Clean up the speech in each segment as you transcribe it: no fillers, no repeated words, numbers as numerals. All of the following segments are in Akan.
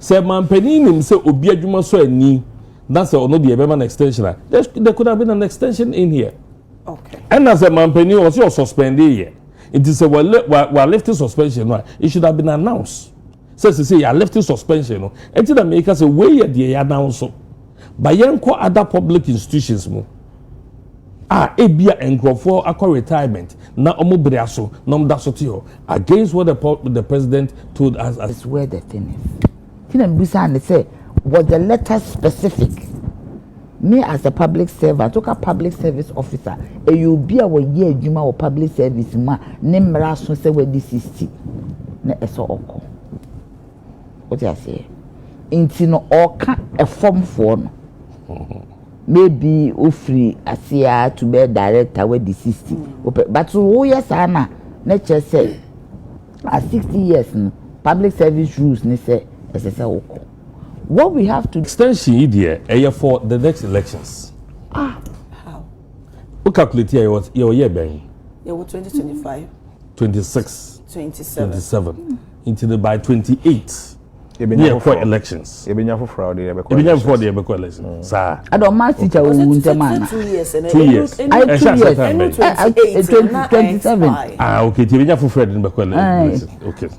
Say mampeni nim say obi adwuma so ani. That's no the an extension. There could have been an extension in here. Okay. And as a mampeni was your suspended here. It is a while lifting suspension. No, it should have been announced. Says to say you lifting suspension. No, and to the makers a way the announce. By yanko other public institutions mo. Ebia enkrofo akọ retirement na omo breaso nom da sotio against what the president told us. That's where the thing is. Can Busan say was the letter specific? Me as a public servant, took a public service officer, a you be a year juma or public service ma nemra so say where this is na eso oko. What I say? Inti no oka a form for no. Maybe free asia to be director where the 60. But so yes ana nature say at 60 years no public service rules ne say oko. What we have to extension here for the next elections. How? We calculate here your year ben. Yeah, 2025. 26. 27. 27. Into by 28. Yeah, for elections. Ebenya for fraud for the elections. Sir. I don't mind teacher who 2 years and 2 years. 2 years. 27. Okay, Ebenya for fraud in elections. Okay.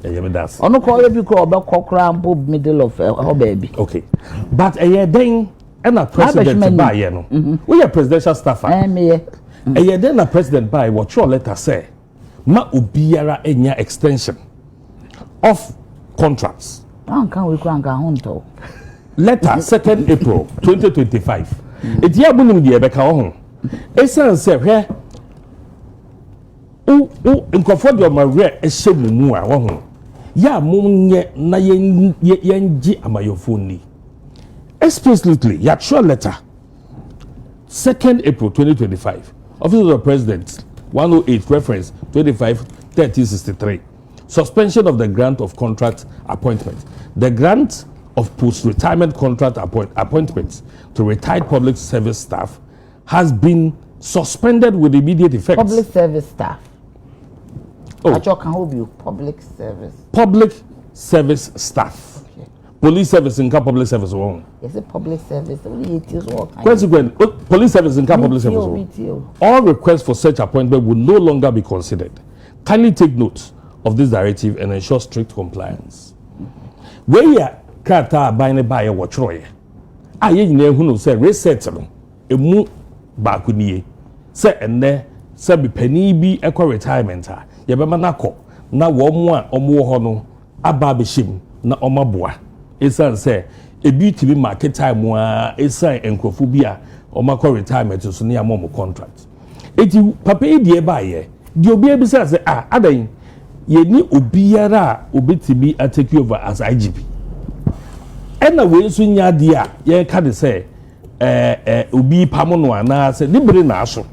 That's ono call you call about cocrampo middle of baby. Okay. But then and a president by no. We are presidential staffer. Then a president by what your letter say. Ma ubiara enya extension of contracts. Can we go letter 2nd April 2025. It ya bunum die beka ho. Esan say hwe nkofo de omawre ehye mumu a ho. Ya munye na yenji amayofoni. Explicitly, ya sure letter 2nd April 2025. Office of the President 108 reference 25/3063. Suspension of the grant of contract appointment. The grant of post-retirement contract appointments to retired public service staff has been suspended with immediate effect. Public service staff. Oh. Public service. Public service staff. Okay. Police service in public service one. Is it public service? Consequent, police service in public service one. All requests for such appointment will no longer be considered. Kindly take note of this directive and ensure strict compliance. Where you kata buying by a watchroy. Ye who say reset emu bakuniye. Say and there say be penny be equal retirement. Yabema nako na womwa omo hono aba beshim na omaboa. Esan say ebi tibi market time wa esan enkrofo bi a omakọ retirement so na amom contract. Eti papa e die ba ye. Di obi e bi say adan yeni obiara obetibi take over as IGP. Ena we so nya de a ye ka de say obi pamono ana say libre na aso.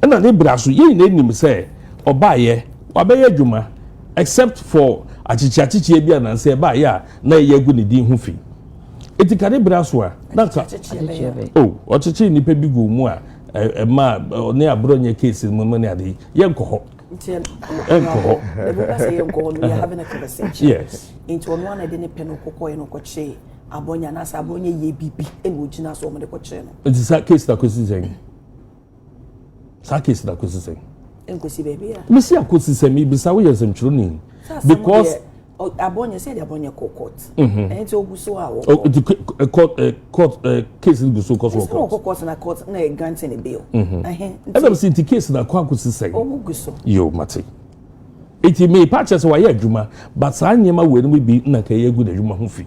Ena libre aso ye na nim say oba ye wabeye adwuma except for achichi bi ana say ba ye na ye gu ne din ho fi. Eti ka libre aso a na ka oh ochichi ni pe bi gu mu a ma ne abro nya case mu ne ade ye nkoho. Alcohol. We are having a conversation. Yes. Into one I didn't pen no cocoa no coche. Abonya na sabonya ye bibi and would you not so many coche. It is that case that was saying. Case that was saying. And go see baby. Missy, I could see me beside you some training. Because Abonya said Abonya court. And it's all so out. Court case in the so called court and a court and a grant in a bill. I don't see the case that Quack was saying. Oh, Gusso. Yo, Mati. It may patches why Juma, but I never will be beaten like a good Juma Huffy.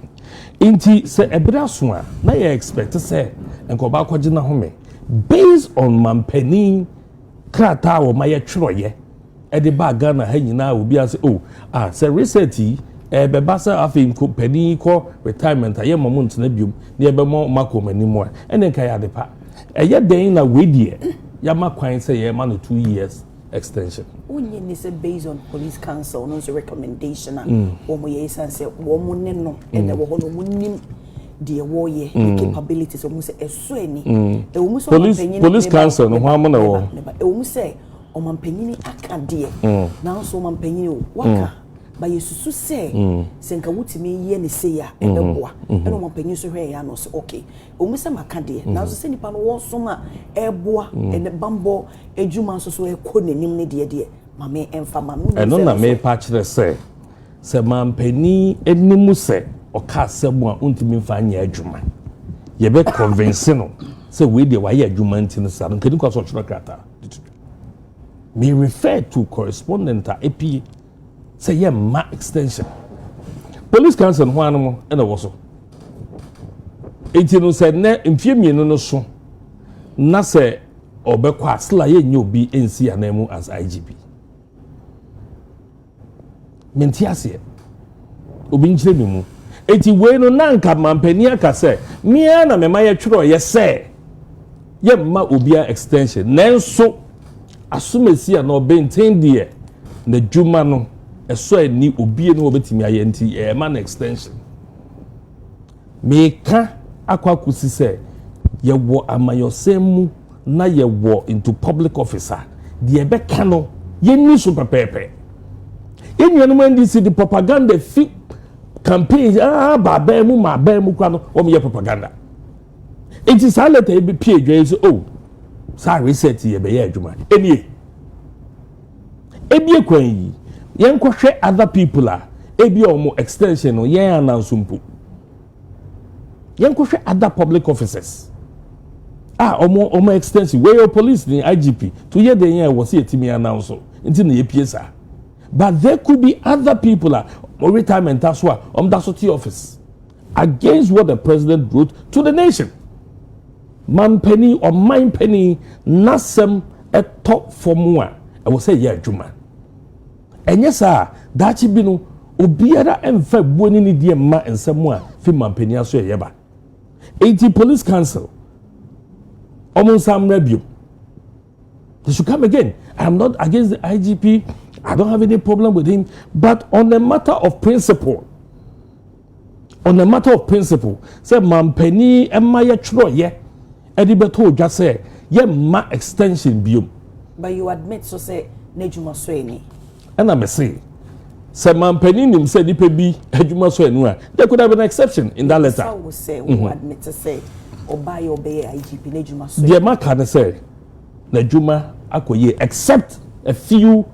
Inti say a braswa, na I expect to say, and go back to home. Based on Mampeni, Krata or Maya Troye. At the bar Ghana hanging now will be as say recently, Bebasa afin ko penny ko retirement, I am a month nebium, near Bemo Macom anymore, and then Kaya de pa. A yet day in a way dear, Yama Quine say a man of 2 years extension. Only is based on police council, no recommendation, or we say, woman no, and there were no the warrior capabilities almost a swing. Police council, no harm on almost say. Oman penini akadeɛ now so oman penini waka ba yesusu se senka wutimi ye ne se ya ebeboa eno mo panyin so hwe ya no so okay omusa makade na so se nipa no wo so ma eboa ene bambo ejuma so ekonenim ne de mame emfa mame eno na me pa kire se mampani enimu se oka semu a untimi mfa anya adwuma ye be convince no se we de wa ye adwuma ntino sa no kedi kwa so chiro krata me refer to correspondent AP say yeah ma extension police council ho anum e na wo so enti no said na mfie mienu no so na se obekwa asla ye nyi obi ensi anamu as IGP menti ase obi nchire mi mu enti we no na nka mampani aka se mia na mema ye twero ye se ye ma obia extension nenso asumesi na obenten de na djuma no eso ani obie no obetimi aye nti e ma na extension meka akwakusi se ye wo amayosemu na ye wo into public officer de ebe kano ye ni so pepepe enwenu ndc the propaganda fi campaign baba mu ma ba mu kwa no o me ye propaganda it is a letter be pie dwe so oh sa reset ye be ye adwuma enie ebie kwan yi yen kohwe other people a ebie omo extension no yen announce mpo yen kohwe other public officers omo extension where your police ni IGP to ye den yen was yetimi announce nti na ye piesa but there could be other people or retirement as well that sort office against what the president wrote to the nation. Man penny or mine penny nasem a top for more. I will say yeah, Juma. And yes, sir, that you been obiara and fed winning the ma and somewhere for man penny as well. Yeba 80 police council almost some review. They should come again. I am not against the IGP. I don't have any problem with him. But on the matter of principle, say man penny and my tro yeah. Edibeto just say yeah ma extension biom. But you admit so say nejuma so any. And I say man penny nim say nipa bi ejuma so enu a there could have been an exception in that letter. So we say we admit to say obey IGP nejuma so. The man can say nejuma akoye except a few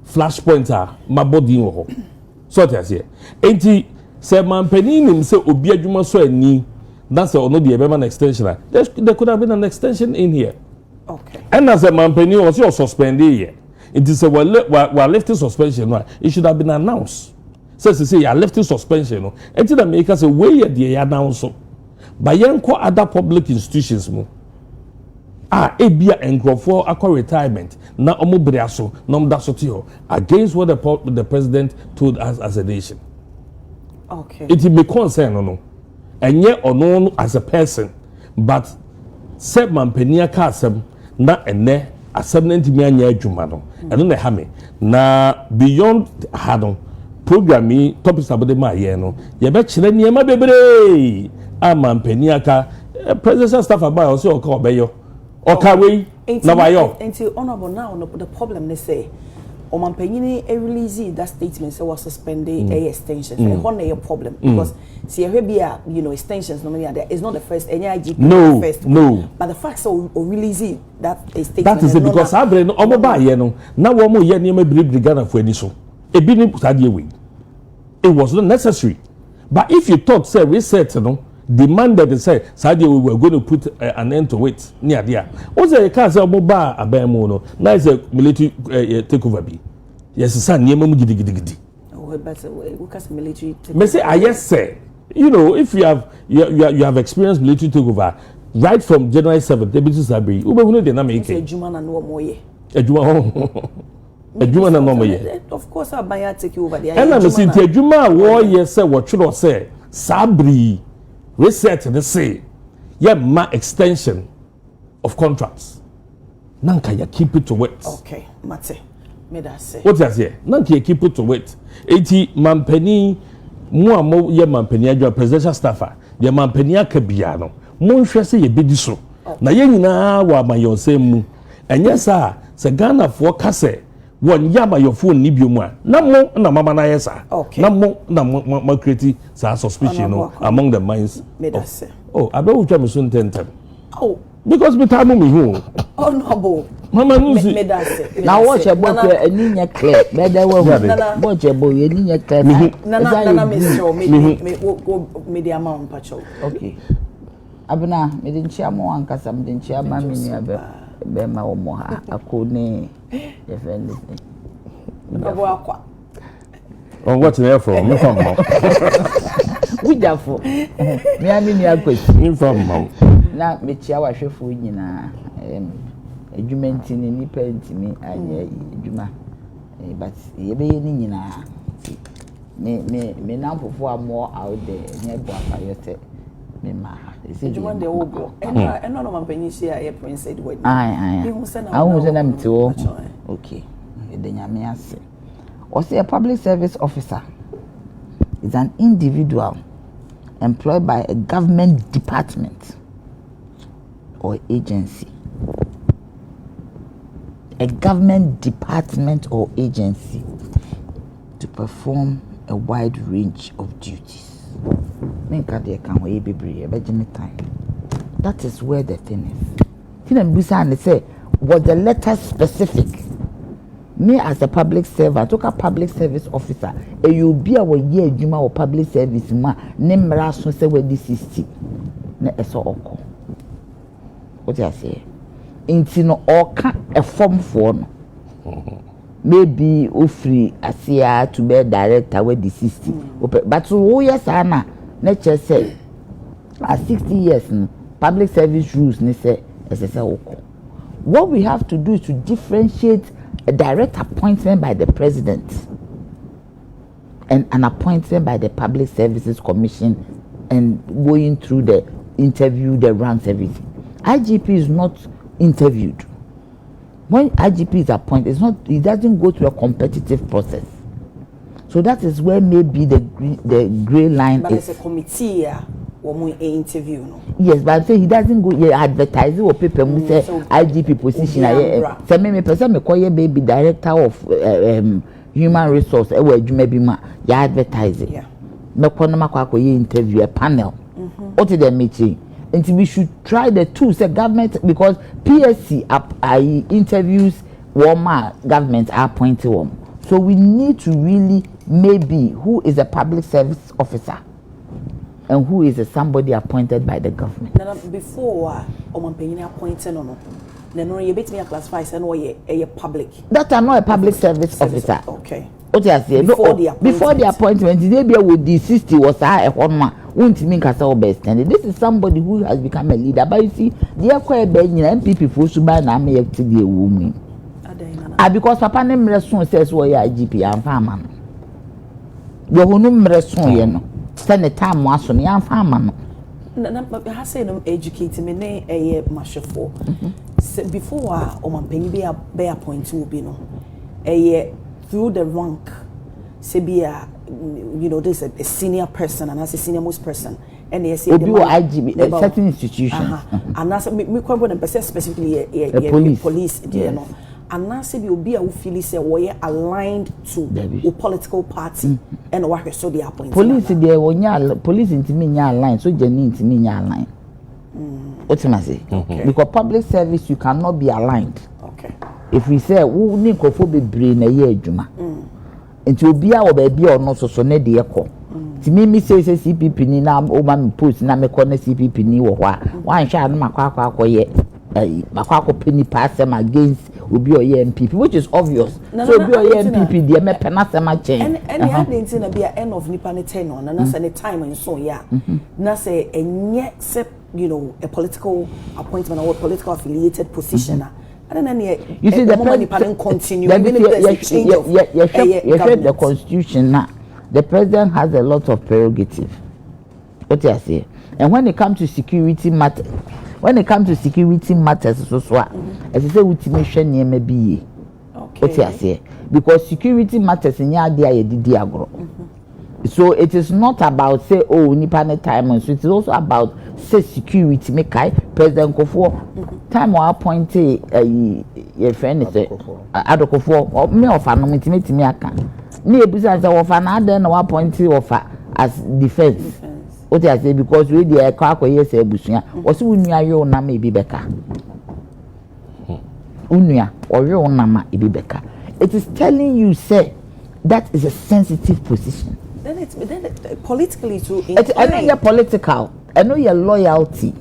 flashpoints are my body in ho. So that's here. Enti say man penny nim say obi ejuma so eni. That's the only the extension. There could have been an extension in here. Okay. And as a man penny was your suspended here. It is a we're lifting suspension. It should have been announced. Says to say you're lifting suspension. Until the makers away at the announce. By young other public institutions. Ebia and for a retirement. Now omobriaso, nom dasotio against what the president told us as a nation. Okay. It will be concerned no. And yet or known as a person, but said man penia casem na ene assemblent me anya jumano and no hame na beyond hadon programming topics about the maye no ye be kire niema bebre man penia ka presidential staff about also o ka obeyo o ka we na wayo until honorable now no the problem they say o man penini release that statement say was suspended extensions and one a problem because see extensions normally there is not the first any IGP first but the fact so release that statement that is it because abre no omo ba ye no na wo mo ye niam bribri Ghana for ani so ebi ni sade we it was not necessary but if you thought say reset no demanded say sade we were going to put an end to it near there o say ka say omo ba abemu no na is a military takeover bi yes sir niam mu gidigidi but we cast military takeover. Me say yes sir. You know, if you have experienced military takeover right from January 7th, Deputy Sabri, ube hunu de na make. Ejuma na no moye. Ejuma na no moye. Of course, I buy take over there. And I'm saying ejuma wo ye say what should say Sabri reset the say yeah ma extension of contracts. Nanka ya keep it to it. Okay, mate. Me that say. What does here? Nanka ya keep it to it. 80 mampeni mo ye mampani adwa presidential staffer ye mampani akabia no mo nhwe se ye bedi so na ye nyina wa amayonsem mu enye sa se Ghana fo kase one yama your phone ni biomwa na mo na mama na yesa na mo na ma create sa suspicion no among the minds oh abe wo twa me so ntentem oh because me time me hu oh no bo mama nuzi na watch e book aninya clear be dey we watch e book aninya clear na me show me the amount pacho okay abuna me den chia mo ankasa me den chia ma me ni be ma wo mo ha akone defend abo akwa on what there from me from we jafo me ani ni akwesi me from mom na me chia wa hwefo nyina adwumenti ni nipa ntimi anye adwuma but yebe ni nyina me na fofo amo out there nya bo afayote me ma adwuma de wo bo eno no mampanyi shi a prince Edward ai awu se na mtio okay edenya me ase or say a public service officer is an individual employed by a government department or agency. A government department or agency to perform a wide range of duties. That is where the thing is. Say, was the letter specific? Me as a public servant, took a public service officer, and you be a year juma or public service ma, name rason say where this is ne eso oko. What do I say? Inti no oka a form for no. Maybe free asia to be director where this is but so yes ana nature say at 60 years public service rules ne say oko. What we have to do is to differentiate a direct appointment by the president and an appointment by the Public Services Commission and going through the interview, the ranks, everything. IGP is not interviewed. When IGP is appointed, it doesn't go through a competitive process. So that is where maybe the gray line but is. But it's a committee interview, no? Yes, but I'm saying he doesn't go advertising or paper say IGP position. So me person me call you baby director of human resource. Maybe ma you advertising. Yeah. Me call na ma interview a panel. What is the meeting? And we should try the two. Say government because PSC interviews warmer government are appointed one. So we need to really maybe who is a public service officer. And who is somebody appointed by the government? Now, before Omanpenny appointed or no, you bet me a classify and a public. That are not a public service officer. Okay. What I say before the appointment, they be with the 60 was a one won't mean Castle best. And this is somebody who has become a leader. But you see, the acquired NPP for Suban and may to be a woman. Because Papa name Resson says, well, IGP and farmer. Yohuno Resson, you know. Send the time was on young farmer. I say no educated me a mashafo. Before Omanpenny be appointed will be no a year through the rank. Sebia, you know, there's a senior person and as a senior most person. And they say IGB, a certain institution. And that's me quite specifically a police, you know. And now say you be a feel say we are aligned to a political party and what so they appoint. Police there when police into me aligned, so Jenny into me aligned. What am I say? Because public service you cannot be aligned. Okay. If we say who need to be brain a year juma. It will be our baby or not so ne de ko. Ti me say CPP ni na o ma me post na me corner CPP ni wo hwa. Wan sha na makwa ye makwa penny pass them against obi or NPP, which is obvious. So obi or NPP dey me penna sem a change. And the ending thing be end of nipa ne 10 on and that's any time and so yeah. Na say enye se you know a political appointment or political affiliated position. And then you see the president continue. The constitution now. The president has a lot of prerogative. What I say, and when it comes to security matters, so as I say, we mission near maybe. What I say, because security matters in your day, did agro. So it is not about say oh nipa ne time so it is also about say security make President Akuffo time or appoint your friend say Akuffo me offer no me aka me ebusa say offer na den na appoint offer as defense what I say because we dey akwa say ebusua o se unua yo na ma ebi beka unua o yo na ma ebi beka it is telling you say that is a sensitive position. Then politically too. I know you're political. I know your loyalty.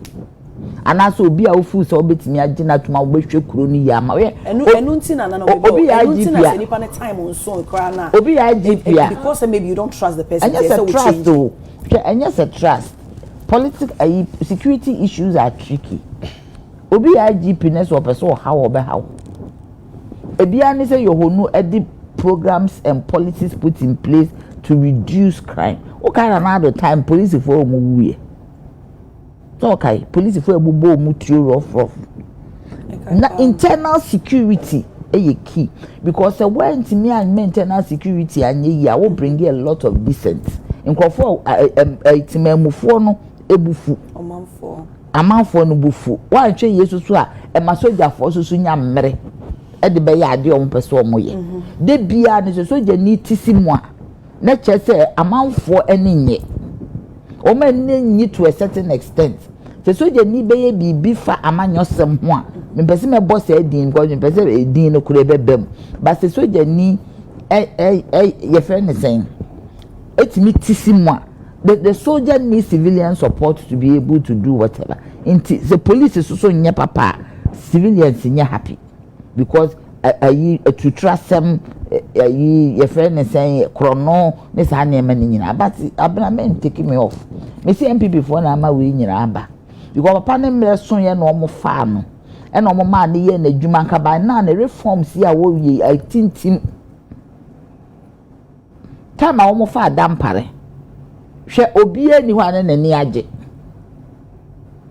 And also be a fool so bit me agina to my wish you crony yama. And nuntina na obi IGP any pan time on so cry na. Obi IGP because maybe you don't trust the person. And yes, a trust though. And yes, a trust. Political security issues are tricky. Obi IGP ness or person how or how. Ebiani say Yohuno edit programs and policies put in place to reduce crime. Okay, another time police for mu so okay, police for mu rough. Now internal security is key because when to me and internal security and I will bring a lot of dissent. In Akuffo timemufo no ebufu. Amanfo no bufu. Wan hwe Yesu so a e masoja fo so nya mmere. E de be ya ade o mpese o moye. De bia ne so je ni tisimu a na chese amanfo eni nye o ma nyi to a certain extent so je ni beye bibi fa amanyosem ho a me pese me boss edin because me pese edin no kure bebem but so je ni your friend is saying etimi tisimu a the soldier needs civilian support to be able to do whatever the police is so nye papa civilians nye happy because to trust them your friend is saying chrono this name nyina but abna taking me off me see NPP for na ma we nyina aba because papa ne mre so ye no mo fa no e no mo ma ne ye na dwuma nka ba na na reforms here wo ye atintim time a wo mo fa Dampare hwe obi ani ho ane nani age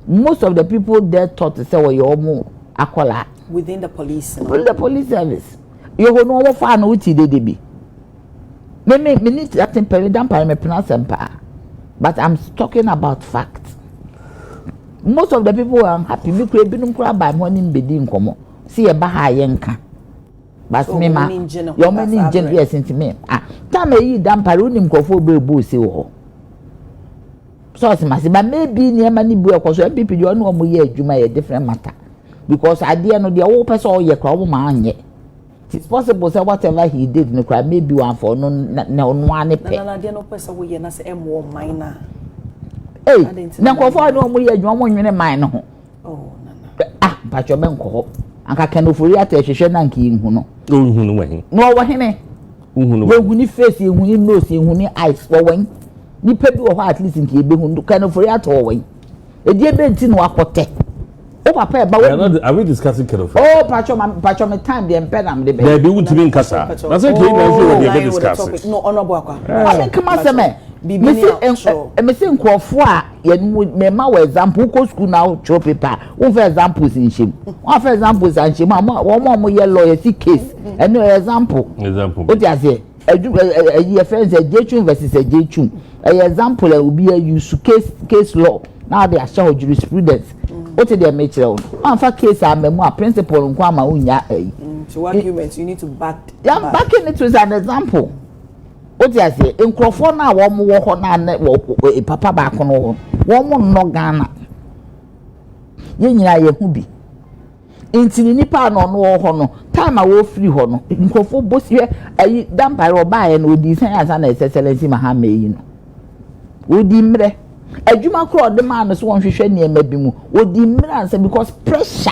most of the people there thought to say we omo akola within the police service Yohuno wo fa na uti de bi me need that Dampare me pronounce empa but I'm talking about facts. Most of the people are unhappy me kura binum kura ba mo ni mbedi nkomo see e ba ha ye nka but so me ma your money in yes into me time e Dampare unim nkofo bebu se wo so se but maybe ni ema ni bu ekoso MPP do no mo ye adwuma ye different matter because idea no de wo person o ye kra wo ma anye. It's possible say whatever he did no cry maybe one for no one pe na de no person we na say emwo minor na Akuffo no mo ye adwuma mo nwene man no ho pacho ben ko anka kanofori atehwehwe na nka yihu no ohunu wahin no wo hene ohunu ni face ehunu ni nose ehunu ni eyes wo wan ni pe bi wo ho at least nka ebehunu kanofori ato wo edi ebe nti no akote. Oh, papa, but are we discussing Kedofa? Oh, Pacho, my time, the empanam, the baby would be in Casa. That's okay, we're discussing. No, honorable. I mean, come on, Missing Akuffo, you may example, go school now, show paper. One for examples in shame. One for examples and shame, one more lawyer case. And no example. What I say? A friend said J2 versus a J2. An example will be a use case law. Now they are showing jurisprudence. What did they make you? For case I'm a more principle and Kwama Unya. So arguments you need to back. Yeah, backing it with an example. What did I say? In Akuffo now, one more walk on a papa back on one more no Ghana. Yenya Yahubi. Inti nipa no no time I will free hono. In Akuffo boss here, Dampare or buy and would design as an excellency Mahama you know. Would dimre. Adwuma kro de man so won hwehwe ne ma bi mu odi mira say because pressure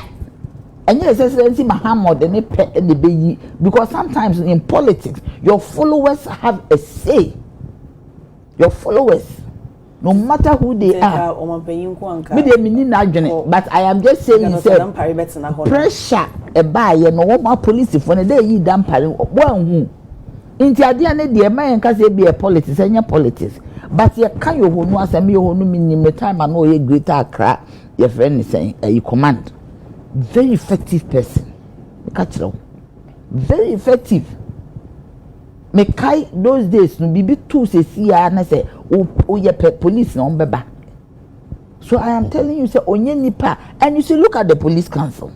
and yes excellency Mahama de ne pe de beyi because sometimes in politics your followers have a say. Your followers no matter who they are me dey mini na adwene but I am just saying say pressure e ba ye no wo ma police for ne dey yi Dampare wo anhu inti ade ane de ma yen ka say be a politics enya politics. But you can Yohuno as a Yohuno minimum time and know a greater crack. Your friend is saying you command. Very effective person. Catch it. Very effective. me kai those days no bibi too se sia na say o ye police na on beba. So I am telling you say onye nipa, and you see look at the police council.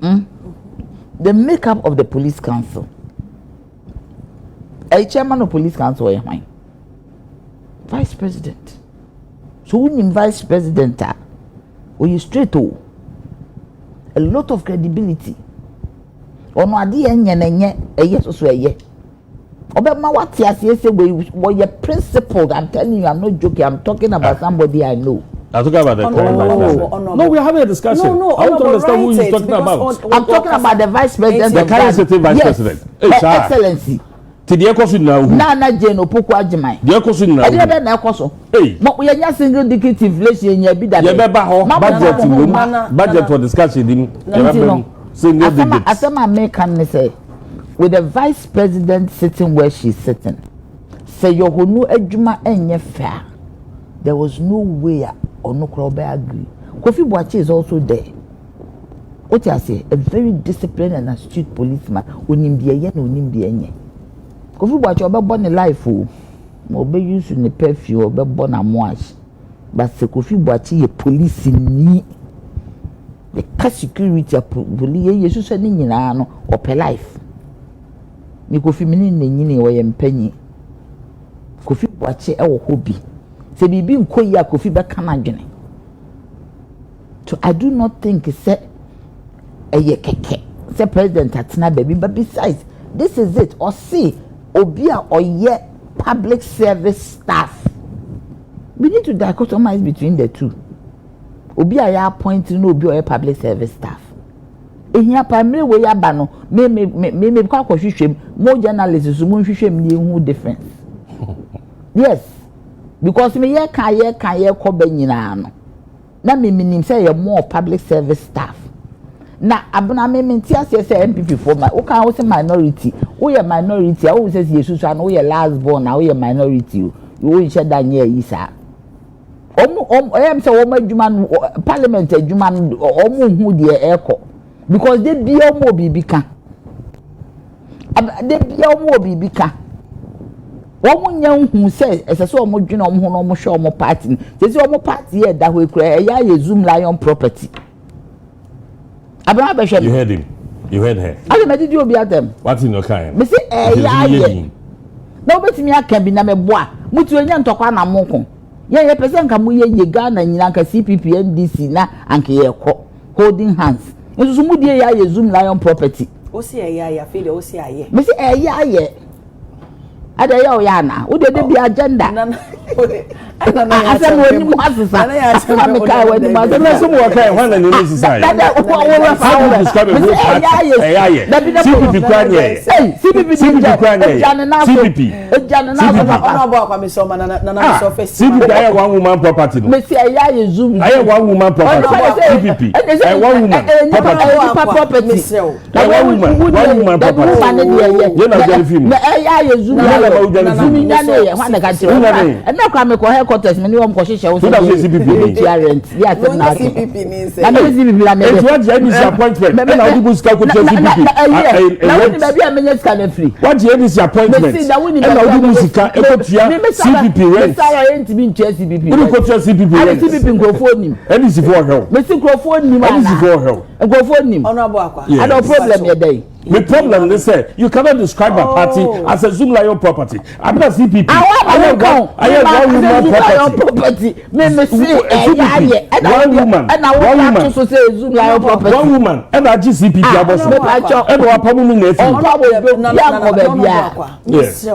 The makeup of the police council. A chairman of police council or mine. Vice president. So when vice president or you straight to a lot of credibility. Ono ade enye yes so ye. Obema what you say we your principled. I'm telling you, I'm not joking. I'm talking about somebody I know. I'm talking about the current vice president. No, we're having a discussion. No, I want to understand who you're talking about. I'm talking about the vice president. The current sitting vice president. Excellency. Tidiye koso na hu. Na Jane Opoku Agyeman. Diye koso na hu. Ade be na koso. Mo ye nya single digit inflation nya bi da. Ye be ba ho budget for discussion din. Single digit. Asema American ne say with the vice president sitting where she's sitting. Say Yohuno adwuma enye fair. There was no way Ono Krobe agree. Kofi Boache is also there. What I say, a very disciplined and astute policeman. Onimbiye no onimbiye. Kofi Boache obe born a life o. Obe use ne perfume obe born a moash. But se Kofi Boache ye police ni. The car security police yesu se ni nyina no ope life. Mi Kofi mini ne nyini wo ye mpanyi. Kofi Boache e wo hobby. Se bibi nkoyi a Kofi be kana dwene. So I do not think say eye keke. Say president atena baby, but besides this is it. Or see obia or ye public service staff. We need to dichotomize between the two. Obia ya appointing no obi or public service staff. Ehia primary way aba no me kwa hwehwem mo journalists mo hwehwem ni hu difference. Yes. Because me ye kan ko ba nyina no. Na me minim say ye more public service staff. Na abuna me mentia say NPP for my o kan wo say minority. Wo ye minority, wo say yesusu an wo ye last born na wo ye minority. Wo nche danye yi sa. Em say wo adwuma parliament adwuma hu de eko. Because they be omo bibi kan. They be omo bibi kan. Woman young who says, as I saw more general no show more party. There's your more party here that we create a Zoom lion property. You heard him. You heard her. I did you be at them. What's in your kind? Me say, nobody me can be na bois. Mutu enyan tokwa na monko. Ye person ka mu ye Ghana nyina ka CPP NDC na anke ye holding hands. Nso mu die ya Zoom lion property. O si ya fe de o si aye. Me say ye. Ada ya na wo de bi agenda na asem woni mu asesa na me kai woni ma na so mo kai hwan na ni ni sisa ya da wo fa describe who CPP kwanye CPP kwanye CPP ona bo akwa me so ma na so face CPP aye one woman property no me say ya zoom aye one woman property CPP aye one woman property aye one woman property you na get film me ya zoom na ye hwan na ka tiro na kwa me ko headquarters me ni won ko hyehyɛ wo so CPP rent ya te na CPP ni say na me CPP la me it was the disappointment and now you ska ko CPP na woni ba bia me nyɛ ska na free what the disappointment and now you ska e ko tua CPP rent sara rent bi ntua CPP woni ko tua CPP rent CPP nkrofo nim any si for help me si nkrofo nim any si for help nkrofo nim ona bo akwa I don't problem ye dey. The problem they say you cannot describe a party as a Zoom lion property. I'm not CPP. I have one woman property. Me see one woman. And I want to say Zoom lion property. One woman. And I just CPP aboso. And we probably need to. Yes. I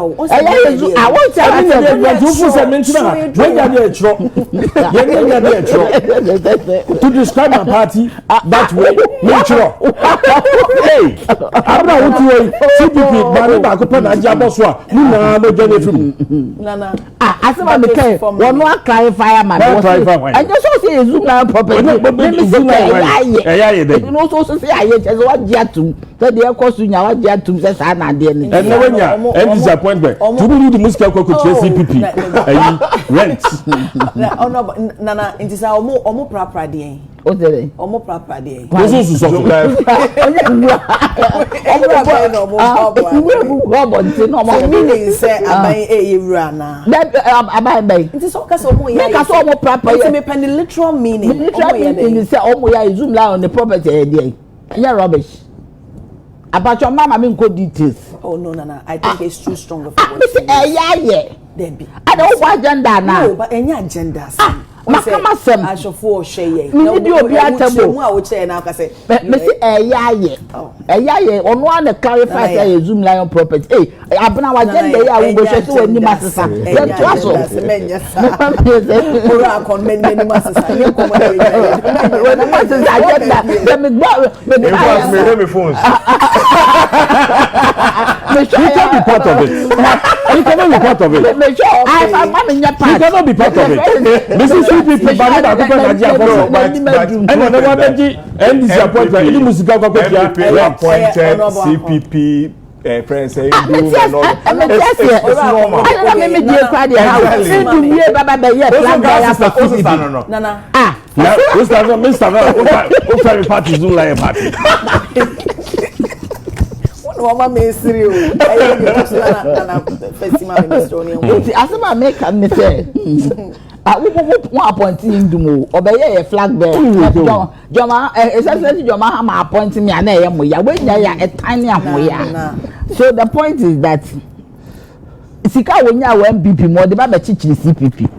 want to describe a party that way. Natural. Hey. I'm not with you. CPP, Mary Bakopa, and Jaboswa. You know, no Johnny from Nana. I said, I'm okay. One more clarify, man. I just also say Zoom lion property. You also say I just want Jatum. So the cost in your Jatum says, and and disappointment. To do the Muslim CPP. Rent. Nana, it is our more proper day. What's the Omo proper there. This is so life. So meaning say abai ewura na. That abai. It is all case omo ya. Make us omo proper. It's me pen the literal meaning. The literal meaning is say omo ya zoom line on the property there. Yeah, rubbish. About your mama, I mean, good details. Oh no. I think it's too strong for what you say. Yeah. There be. I don't want agenda now. No, but any agenda. Makama sem. I should for share. Me need you be atable. Mu a wo say na ka say. Me say yeah. On one clarify say zoom lion property. Hey, abna wa agenda ya wo go so we ni masesa. Dem to aso. Ora kon many masesa. Ni ko mo dey. When the masesa agenda, dem me Me phones. You can be part of it. You cannot be part of it. Me sure. I'm part. You cannot be part of it. This is CPP. But NDC appointment. Any musical appointment CPP. Friends say I'm Mama me serious. Festival minister. Asema make me say. One appointing Indumo, obey a flag bear. Joma, essentially, Joma Mahama appointing me and I am a tiny amoya. So the point is that Sika when you are NPP more the Baba Chichi CPP.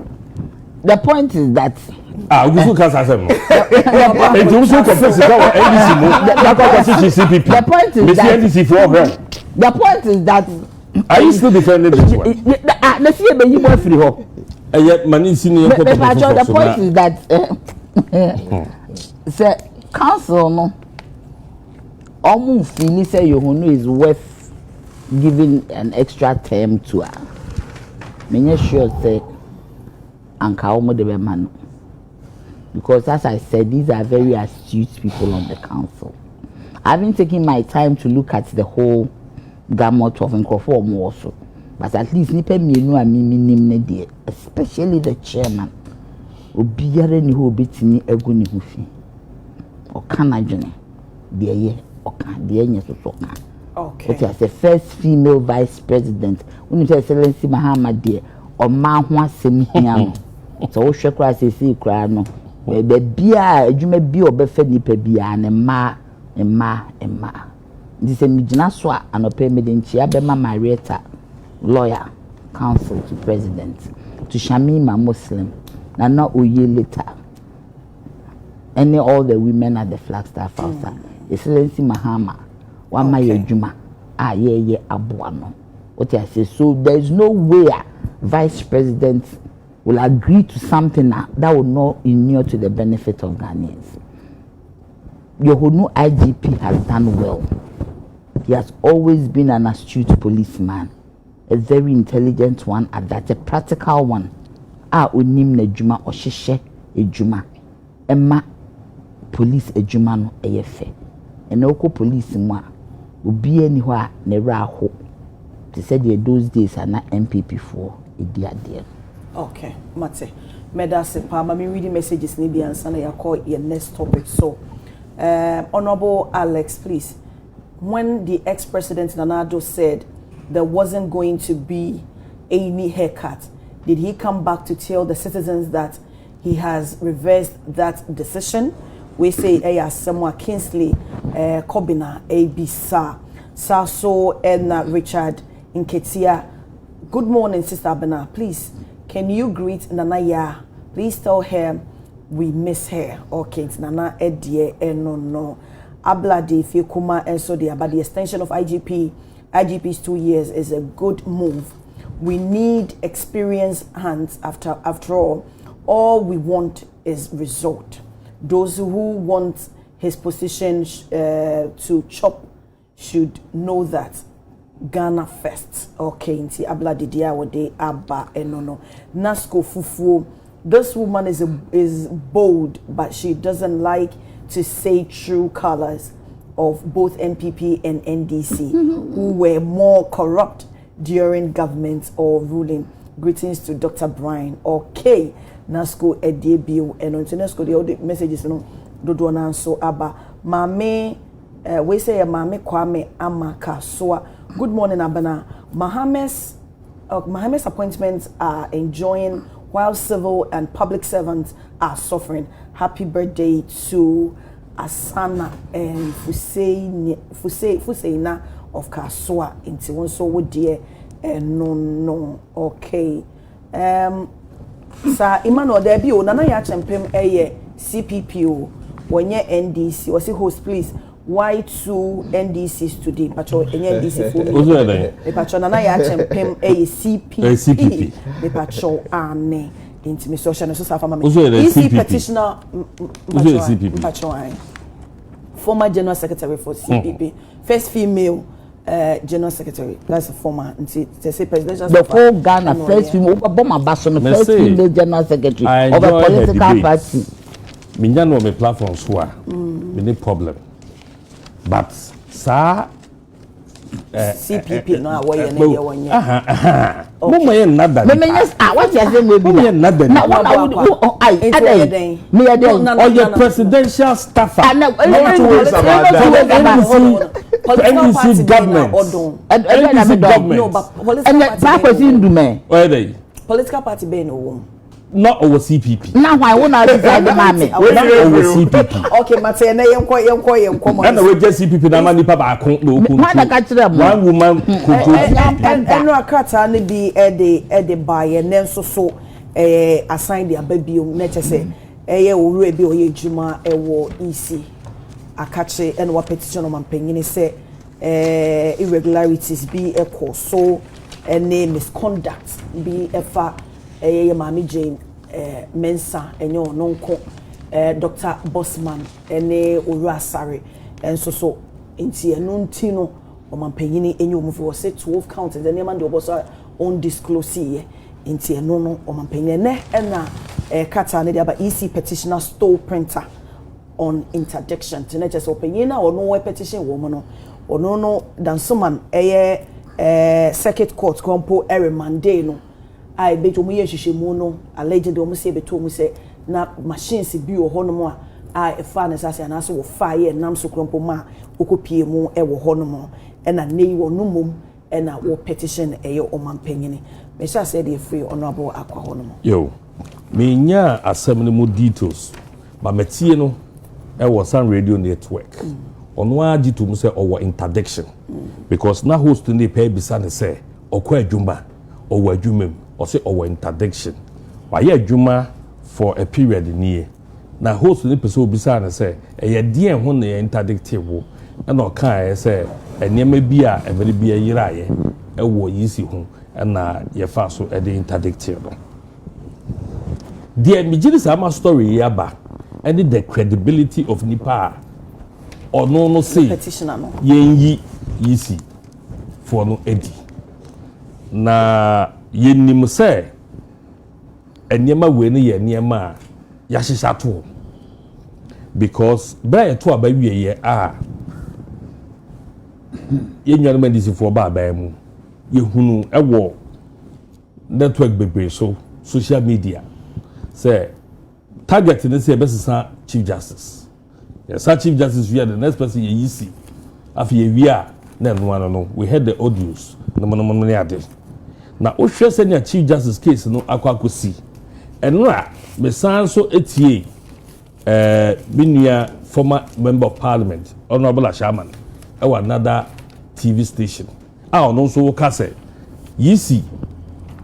The point is that we can't answer. It also confess NDC CPP. The point is that NDC for her. The point is that are you still defending this one? Let's see you boy free ho. The point is that say council no omu feel say Yohuno is worth giving an extra term to her. Me sure say anka omo de be man. Because as I said, these are very astute people on the council. I've been taking my time to look at the whole gamut of Akuffo also. But at least nipe mienu a mimi de, especially the chairman. Obiare ni ho betimi egu ni ho fi. Oka na dwene. De ye oka, de nye so oka. Okay. What is the first female vice president? When you say Excellency Mahama de, o ma ho asem hia no. So wo hwe kra sesi kra no. Be bia adwuma bi obefa nipa bia ne ma. This is Mijina Swa and Ope Medenchia Bema Marietta, lawyer, counsel to president, to Shamima Muslim, Nana Uye later. All the women at the Flagstaff outside. Excellency Mahama, Wama Yejuma, ye Abuano. What I say, so there is no way vice president will agree to something that will not inure to the benefit of Ghanaians. Yohuno IGP has done well. He has always been an astute policeman, a very intelligent one at that, a practical one. Unim ne juma oshishe ejuma. Emma police ejuma no eyefe. Oko police mwa ubi eni hwa ne raho. They said those days are not NPP for a. Okay, Mate. Medase pa mami reading messages ni bi ansa na call your next topic. So Honorable Alex, please. When the ex-president Nana-Addo said there wasn't going to be any haircut, did he come back to tell the citizens that he has reversed that decision? We say, Samuel Kingsley, Kobina, Bisa, Saso, Edna, Richard, Nketia. Good morning, Sister Abena. Please, can you greet Nana Yaa? Please tell her we miss her. Okay, Nana Edie, no. Abladi Fikuma and so there, but the extension of IGP's 2 years is a good move. We need experienced hands after all we want is result. Those who want his position to chop should know that Ghana first. Okay, nti Abladi Diawode Abba enono. Nasco Fufu. This woman is bold, but she doesn't like to say true colors of both NPP and NDC, who were more corrupt during government or ruling. Greetings to Dr. Brian. Okay, Nasco Edebio and on Nasco the messages dodo na nso aba maame we say maame Kwame Amakasoa. Good morning Abana. Mahama's appointments are enjoying while civil and public servants are suffering. Happy birthday to Asana and Fuseina of Kasoa into one so would dear no okay. Sir Emmanuel Debio Nana Yachempem CPPO when ye NDC was host please. Why two NDCs today? Patrol NDC for the patrol Nana Yachempem CPP. The patrol ane into social and social family. EC petitioner patrol. Former General Secretary for CPP, first female General Secretary. That's a former. They say presidential. The full Ghana first female Obama Basson, first female General Secretary of a political party. Me no me platforms who are me problem, but sir. CPP no away and area 1 year. Mama yen nada. Me yes what you say we be nada. Na one or your presidential staffer. NDC government. NDC government. No, but political party be no not over CPP. Now why won't I decide the mommy? Not over CPP. Okay, Matthew, na yenko. And we just CPP na mani pa ba kon no kun. One woman and no akata ne bi e de buy and then so assign the baby na say eye owura bi oye juma e wo EC akache and wa petition on mampanyini say irregularities be equal so any misconduct be efa Mami Jane Mensa enyo nonko Dr. Bossman ene Urasare and so inti enuntino omampanyini enyo mufi was 12 counts and the name and oboso on disclose ye inti enono omampanyini ne na kata ne aba EC petitioner stole printer on interdiction tene just opanyina or no petition woman no ono no dansoman circuit court kompo remande no I bet omo ye hwehwemu no allegedly omo say beto omo say na machines bi wo hono a efa na sase na so wo fire nam so krompo ma okopie mu e wo hono na nei wo numom na wo petition eye omampanyini me sha say dey free honorable akwa hono yo me nya asem ne mu details ba metie no e wo Sun Radio Network ono agi to mu say owo interdiction because na host ne pay bisa ne say okwa adwuma owo adwumam or say our interdiction. Why ye juma for a period in year. Now host the person beside and say, a dear when they interdictive and no kind say, and near may be a very be a year, a war easy home, and ye fast so at the interdictive. Dear Mijis Ama story yaba, and the credibility of Nipa or no say petitioner no ye easy for no Eddie. Na yenim say enema we ne ye niema ya hihya to because bra to aba wie ye ye nwan mandisi for ba mu ye hunu ewo network bebre so social media say target ne say besisa chief justice yes chief justice we are the next person ye yisi afi ye wi a na no we heard the audios no ne ade na o hwe senior chief justice case no akwakosi enra me san so etie binia former member of parliament honorable Ashaman e wa another TV station no so ka say yisi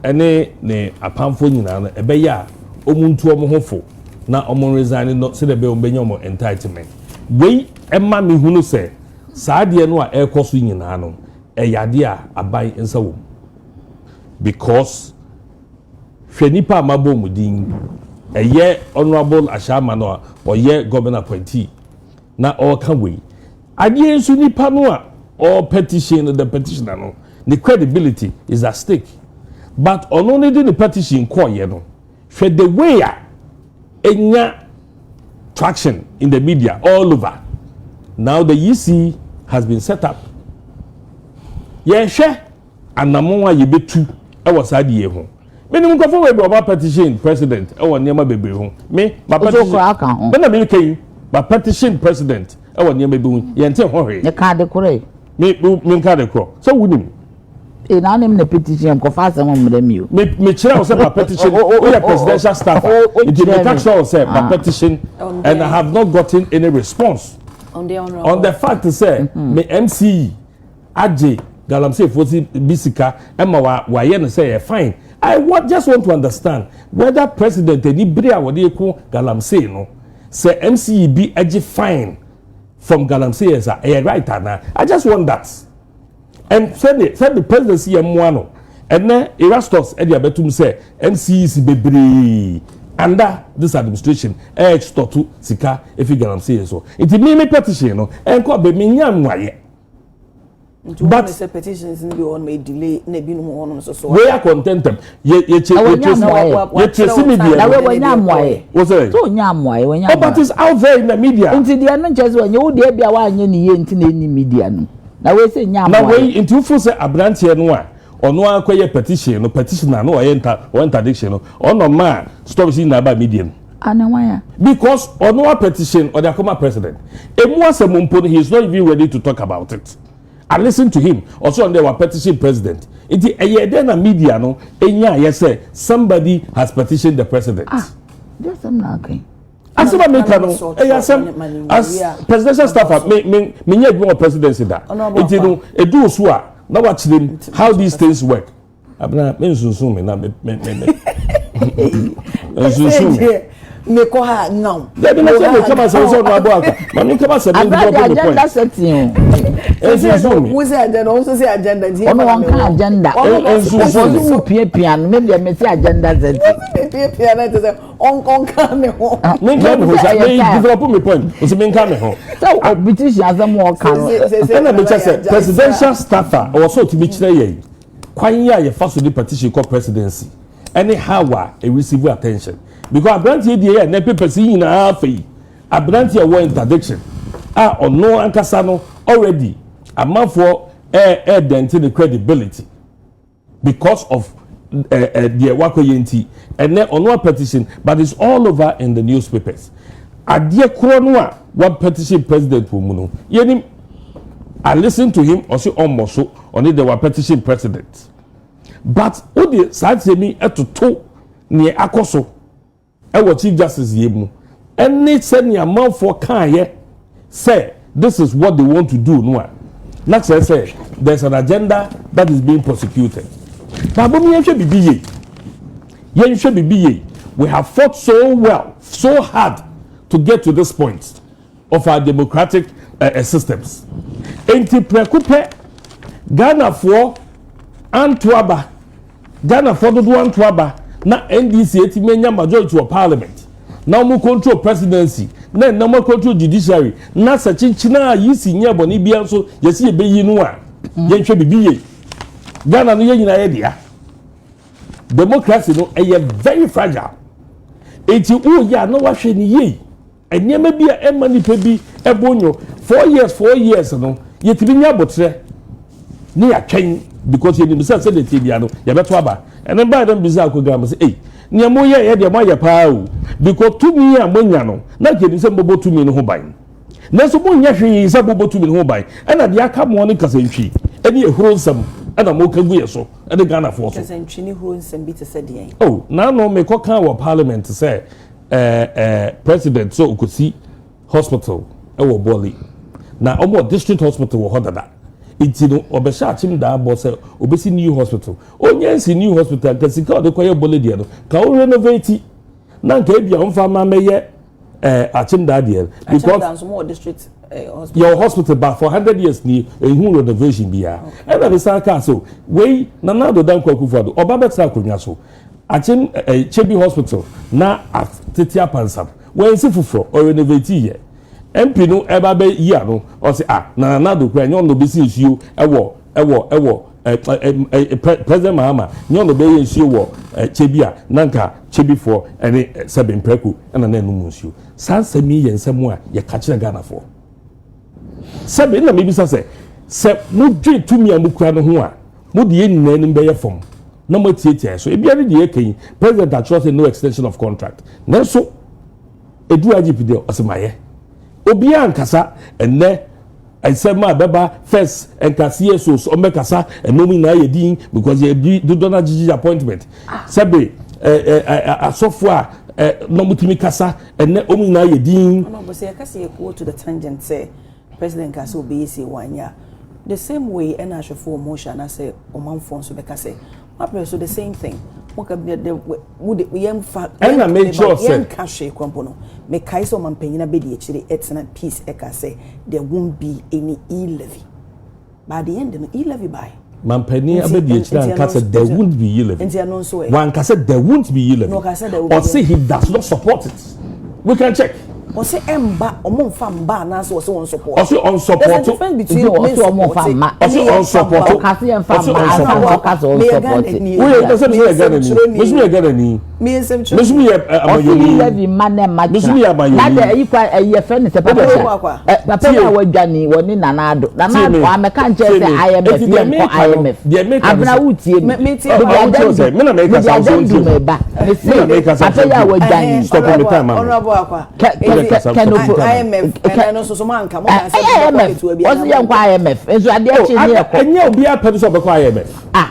ene ne apamfo nyina no ebe ya omuntu omohofo na omo resign no se de be ombenya omo entitlement we emma me hunu say saade no a ekoso nyina no eyade a aban nsawo because Fenipa Mabo Mudin, a year honorable Ashaman or year governor appointee, now all can we. I didn't see Panoa or petition the petitioner. The credibility is at stake. But on only the petition, for the way any traction in the media all over. Now the EC has been set up. Yes, and Namoa you be true. I was idea home. Many go forward about petition president. I want near my baby home. Me, my petition. When I but petition president e won nyema bi hu ye nte ho hwe ye ka de kore me nka de kro so wunim e na nem na petition ko fa asem mre mi o me kire o say by petition o your presidential staff it dey make sure say by petition and I have not gotten any response on the fact say me MCE aje galamsey fosi bisika ema wa ye no say fine I just want to understand whether president any bria wode ku galamsey no say MCE be aje fine from galamsey as a right now I just want that and said the presidency M1 and then Erastus Eddie Abetum say MCE is bebre under this administration to sika if you galamsey so it me petition no enko be me nyam waye. But the petitions in the one may delay nebi no one so we are contented ye trace media na we nyam waye wo say so nyam waye we nyam but it's out there in the media until the no chese we wo de bia wa anye ni ye nti na ni media no na we say nyam waye na we into fu say abrantie no a ono akoye petition no petitioner no interdiction no ono ma stop see na ba media ana waya because ono petition or the former president emu asemumpo he is not even ready to talk about it. I listen to him also on the petition president. It then a media no yes say somebody has petitioned the president. Just I'm not okay. As presidential staff me nyɛ bi presidency da. It no do so a na watch them how these things work. Abna me nsunsun me na me nsunsun me. Me ko ha now. Let me say come as so no aboaka. Ma me come as a agenda setting. Who say agenda also say agenda. Ono won kan agenda. Ono pia no me say agenda setting. Pia na say on kan me ho. Me kan me ho say develop me point. O say me kan me ho. So British azam wo kan. Na me say presidential staffer or so to be kire ye. Kwan ya ye fa so the petition called presidency. Anyhow a receive attention. Because Abranti dey na paper see na afei Abranti a interdiction no ankasa no already amafo dent the credibility because of the wakoyenti and then on one petition but it's all over in the newspapers adie kro no a what petition president mu no yenim I listen to him or say almost so on the one petition president but o de say me etoto ne akoso ewo chief justice yemu any send your mouth for kan say this is what they want to do no not say there's an agenda that is being prosecuted but we have fought so well so hard to get to this point of our democratic systems enti prekupe Ghana for Antuaba Ghana for do Antuaba na NDC etimenya majority of parliament na mo control presidency na mo control judiciary na sachinchina yisi nya boni bia so yesi ebeyi no a yenhwe bibiye Ghana no yenyina ye dia democracy no very fragile eti o ya na wahwe ni ye enyema bia emanipa bi ebonyo 4 years no yetimi nya botre ni ya twen because you need to say the tibia no ya beto aba and then by them bizarre program say eh nia mo ye de mo ya pa o because to me amanya no na ke ni say bobo to me no ho ban na so mo nya hwe say bobo to me no ho ban and na de aka mo no kasantwi e de ehuro nsam and na mo kagu ye so e de Ghana for so kasantwi ni huro nsam bi te say de oh na no me ko kan wa parliament say president so okosi hospital e wo Boli na omo district hospital wo hodada itino obesha achim da abo se obesi new hospital onyensi new hospital kasika de koye Boli de no ka o renovate na nka bia onfa ma meye achim da de because more district hospital your hospital ba for 100 years ni ehun renovation bia e na be saka so we na na do dan Akuffo do oba betra akonya so achim Chebi hospital na atitia pansam when si fufuro or renovate ye MP no eba be year no or say na do kra nyon no be si nsuo ewo president Mahama nyon no be nsuo wo Chebi a nanka Chebi for any 7 preku na na no nsuo sansami ye nsam a ye ka kire Ghana for 7 na me bi say mo dwe tumi amukura no ho a mo de ye nyina nim be ye fom na mo tietia so ebia de ye kan president trust no extension of contract na so edu IGP de osemaye obi ankasa enne Esema beba first and Cassia so Omekasa and no mean I dean because you do not appointment. Sabe a software no mutimi kasa and ne omina ye dean. No, but say I can see a quote to the tangent say President Kaso be say 1 year. The same way and I should for motion I say Oman phone so because say so the same thing. What can be the would we fact and I make sure say cash compono make Kaiso man penina be actually excellent peace eka say there won't be any e-levy. By the end the e-levy by man penny abedi said there won't be e-levy. One said there won't be e-levy. Or say he does not support it. We can check. Or say Mba or Monfamba and also on support. Or say on support. There's a difference between Monfamba and on support. IMF and also some man come on what's young IMF and so I did and you'll be a person of IMF.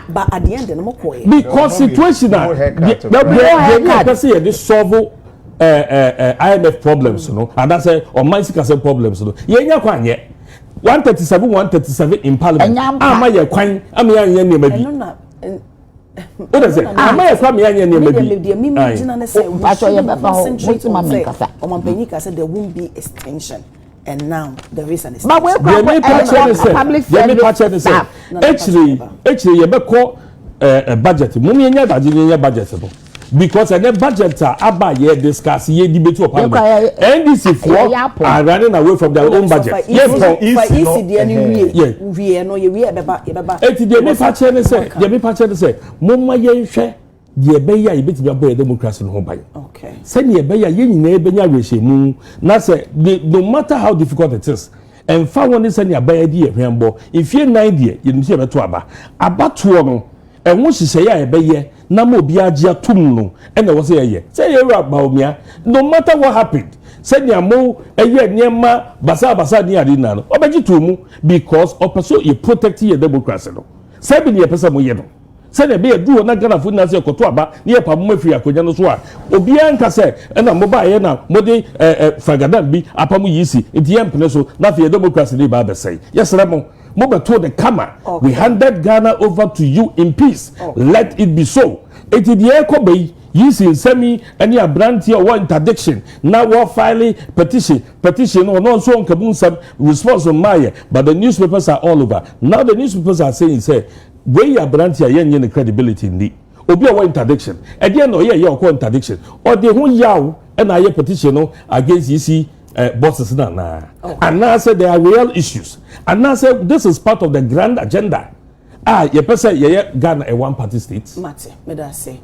But at the end no more because situation this solve IMF problems, you know, and that's or my problems, you know. Yeah, 137 in Parliament. Am I a quine? Am I what is it? Am I a family? Said there won't be extension, and now there is an extension. Actually, you call a budget. Budget. Because the budget are discuss debate to Parliament. NDC for are running away from their own budget. Yes, the Ebeya, you bet me democracy in home. Okay. Send the Ebeya, you Nebenya Reshimu. Now say, no matter how difficult it is, and found one is send your Ebeya dear, remember, if you're 9 years, you see about Tuano, and once you say Ebeya, Namo Biagia Tumno, and I was say, say about me, no matter what happened. Send your mo a year near ma basa near dinano, or Bajitumu, because also you protect your democracy. 7 years person yedo. Send a beer do not gonna food as your cotuaba near Pamufia Kojanosoa. Obian Case and a mobile modi Fagadan be Apamu Yisi, Indian Peneso, not your democracy, they baba say. Yes, Ramon. Moba told the Kama, we handed Ghana over to you in peace. Let it be so. It is the Echo Bay, using semi and your brand here or interdiction. Now we're filing petition or not so on Kabun response on Maya, but the newspapers are all over. Now the newspapers are saying, say, where your brand here, yen credibility in the Obia interdiction. At the end of year, interdiction. Or the whole yaw and I petition against EC bosses now. And now said there are real issues. And now said this is part of the grand agenda. Your person, Ghana a one party state. Mate, me da say.